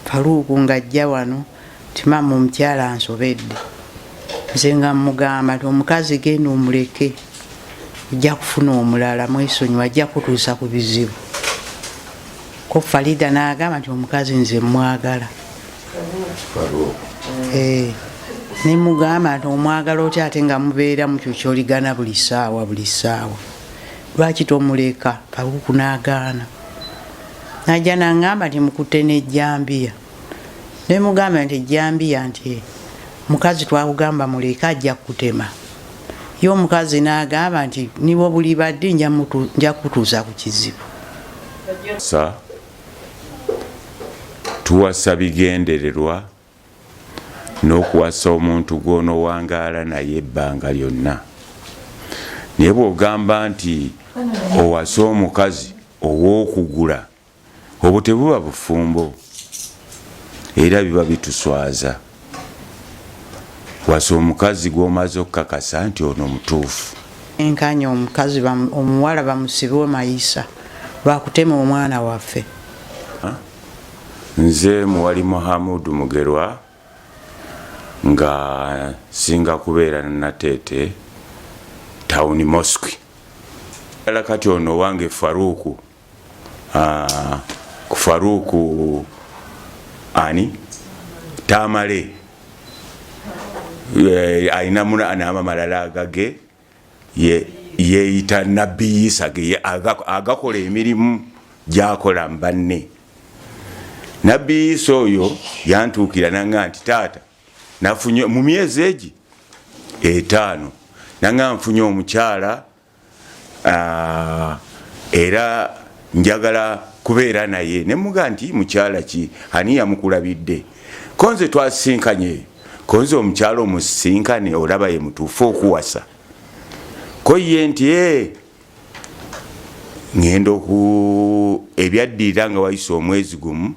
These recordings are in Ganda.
Faruku ng'ajja wano nti maama omukyala ansobedde. Nze nga mugamba nti omukazi genda omuleke, ojja kufuna omulala, mwesonyiwa, ajja kutuusa ku bizibu. Ko Farida n'agamba nti omukazi nze mwagala. Ne mugamba nti omwagala otya ate nga mubeera mu kyo ky'oligana buli ssaawa buli ssaawa. Lwaki tomuleka? Faruku n'agaana. Najja n'aŋŋamba nti mukutte n'ejjambiya. Ne mugamba nti ejjambiya nti mukazi twakugamba muleka ajja kutema. Ye omukazi n'agamba nti nibo buli badde nja kutuusa ku kizibu. Tuwasa bigendererwa n'okuwasa omuntu gw'onoowangaala naye ebbanga lyonna. Naye bw'ogamba nti owasa omukazi ow'okugula, obwo tebuba bufumbo era biba bituswaza. Wasa omukazi gw'omaze okukakasa nti ono mutuufu. Enkanya omukazi omuwala bamusibe mayisa lwakutema omwana waffe. Nze Muwali Muhamudu Mugerwa nga singa kubeera Nateete Town Mosque. Kati ono wange Faruku, ku Faruku ani Tamale ayina n'ama malala agage yeeyita Nabbi Isa agakola emirimu gy'akola mbanne. Nabbi Isa oyo yantuukira nanga nti taata nafunye mu myezi egi 5 nanga nfunye omukyala era njagala kubeera naye. Ne muga nti mukyala ki ani yamukulabidde? Konze twasinkanye, konze omukyala omusinkane olaba ye mutuufu okuwasa. Ko ye nti ngenda ebyaddirira nga wayise omwezi gumu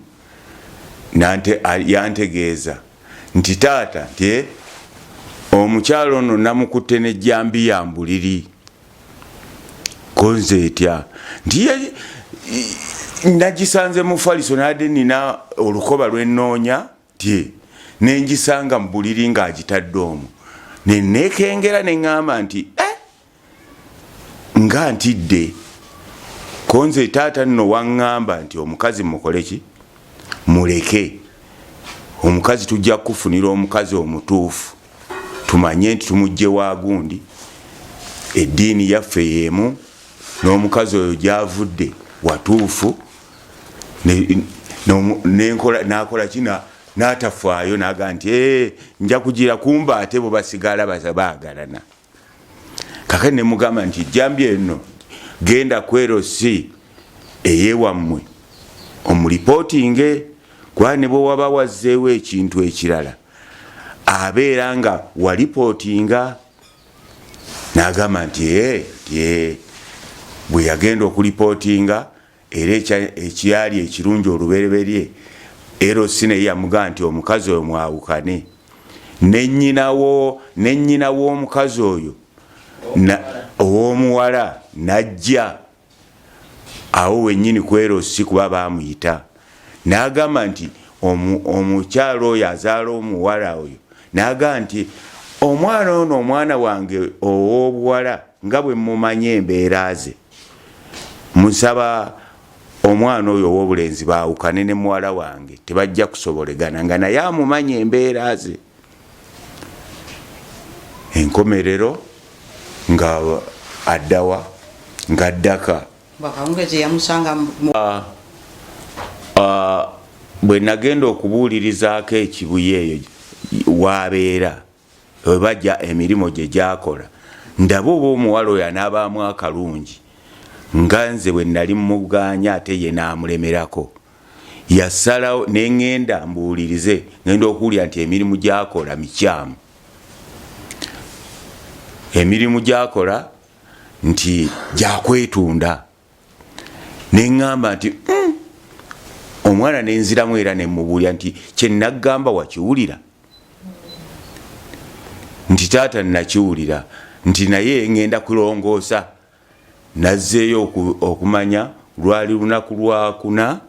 yantegeeza nti taata nti omukyalo ono namukutte n'ejjambi ya mbuliri. Konze etya nti nagisanze mu Faliso nadde nina olukoba lwennoonya ti nengisanga mu buliri ng'agitadde omwo. Neneekengera ne ŋŋamba nti nga ntidde. Konze taata nno waŋŋamba nti omukazi mukole ki? Muleke. Omukazi tujja kufunira omukazi omutuufu, tumanye nti tumugye wa gundi, eddiini yaffe y'emu, n'omukazi oyo gy'avudde watuufu. N'akola kina n'atafaayo n'aga nti nja kugira kumba ate bo basigala baagalana. Kakati ne mugamba nti ejjambi eno genda kwerosi eyewammwe omulipootinge, kuba ne bwe waba wazzeewo ekintu ekirala abeera nga walipootinga. N'agamba nti bwe yagenda okulipootinga era ekyali ekirungi olubereberye erosi naye yamugaa nti omukazi oyo mwawukane. Ne nnyina w'omukazi oyo ow'omuwala najja awo wennyini ku erosi kuba baamuyita. N'agamba nti omukyalo oyo azaala omuwala oyo n'agamba nti omwana ono omwana wange ow'obuwala nga bwe mumanye embeera ze, musaba omwana oyo ow'obulenzi baawukane ne muwala wange, tebajja kusobolegana nga naye amumanye embeera ze. Enkomerero nga addawa nga addaka bwe nagenda okubuulirizaako ekibuye eyo waabeera we bajja emirimu gye gyakola, ndaba oba omuwala oyo anaabaamu akalungi nga nze bwe nali muganya ate ye n'amulemerako. Yasalawo ne ŋŋenda mbuulirize, ŋŋenda okuwulira nti emirimu gyakola mikyamu. Emirimu gyakola nti gyakwetunda. Ne ŋŋamba nti omwana nenziramu era ne mubuulira nti kye naggamba wakiwulira? Nti taata nakiwulira, nti naye ŋŋenda kulongoosa. Nazzeeyo okumanya lwali lunaku lwakuna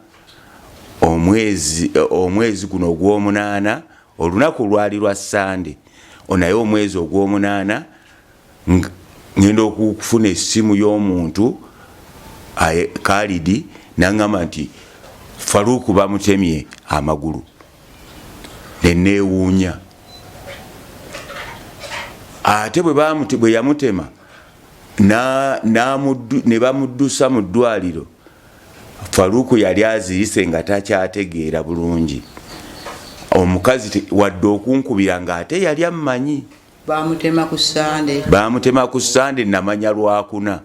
omwezi guno ogw'omunaana olunaku lwali lwa Sande naye omwezi ogw'omunaana ngenda okufuna essimu y'omuntu Khalid nangamba nti Faruku bamutemye amagulu neneewuunya ate bwe yamutema ne bamuddusa mu ddwaliro Faruku yali azirise nga takyategeera bulungi omukazi wadde okunkubira nga ate yali ammanyi bamutema ku Sande namanya lwakuna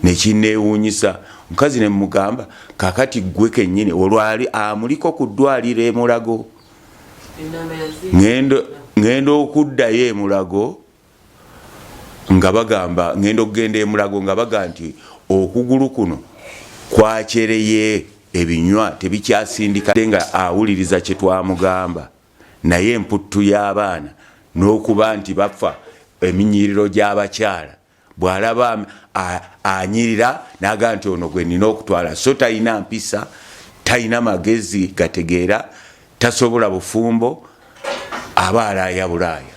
nekineewuunyisa mukazi ne mugamba kakati gwe kennyini olwali amuliko ku ddwaliro e Mulago ngenda okuddayo e Mulago nga bagamba ngenda okugenda e Mulago nga baga nti okugulu kuno kwakyereye ebinywa tebikyasindika nga awuliriza kye twamugamba naye emputtu y'abaana n'okuba nti bafa eminyiriro gy'abakyala bw'alaba anyirira n'aga nti ono gwe nina okutwala so talina mpisa talina magezi gategeera tasobola bufumbo aba alaaya bulaaya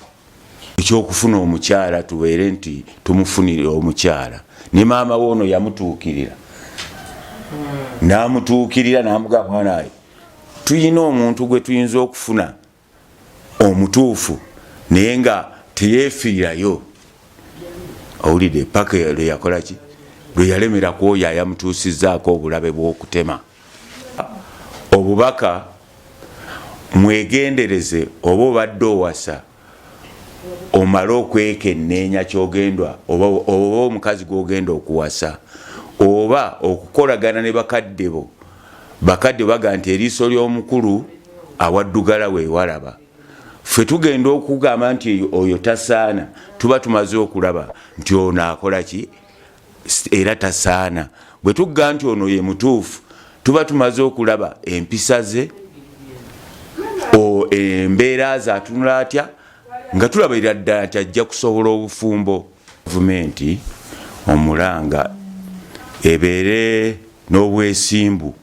ekyokufuna omukyala tubeere nti tumufunire omukyala ne maama woono yamutuukirira n'amutuukirira n'amugamba mwana we tuyina omuntu gwe tuyinza okufuna omutuufu naye nga teyeefiirayo owulidde paka lwe yakola ki lwe yalemera ku oyo ayamutuusizzaako obulabe bw'okutema obubaka mwegendereze oba obadde owasa omale okwekenneenya kyogendwa oba omukazi gw'ogenda okuwasa oba okukolagana ne bakadde bo baga nti eriiso ly'omukulu awaddugala weewalaba ffe tugenda okugamba nti oyo tasaana tuba tumaze okulaba nti ono akola ki era tasaana bwe tugga nti ono ye mutuufu tuba tumaze okulaba empisa ze embeera ze atunula atya nga tulabalira ddala nti ajja kusobola obufumbo gavumenti omulanga ebeere n'obwesimbu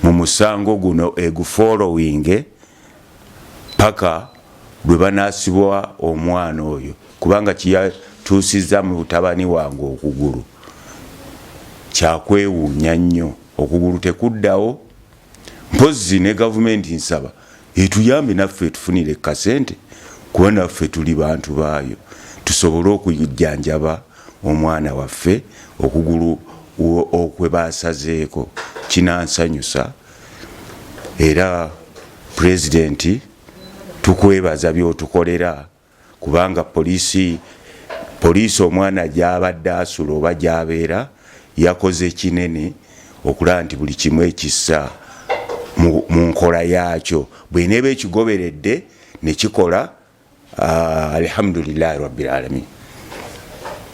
mu musango guno egufollowing paka lwe banaasibwa omwana oyo kubanga kiyatuusizza mu butabani wange okugulu kyakwewuunya nnyo okugulu tekuddawo mpozi ne gavumenti nsaba etuyambe naffe tufunire kasente kuba naffe tuli bantu baayo tusobole okujjanjaba omwana waffe okugulu okwe baasazeeko kinansanyusa era pulezidenti tukwebaza byotukolera kubanga poliisi omwana gy'abadde asula oba gy'abeera yakoze kinene okulaba nti buli kimu ekissa mu nkola yaakyo bweneeba ekigoberedde ne kikola alhamdulillahi rabbil alamin.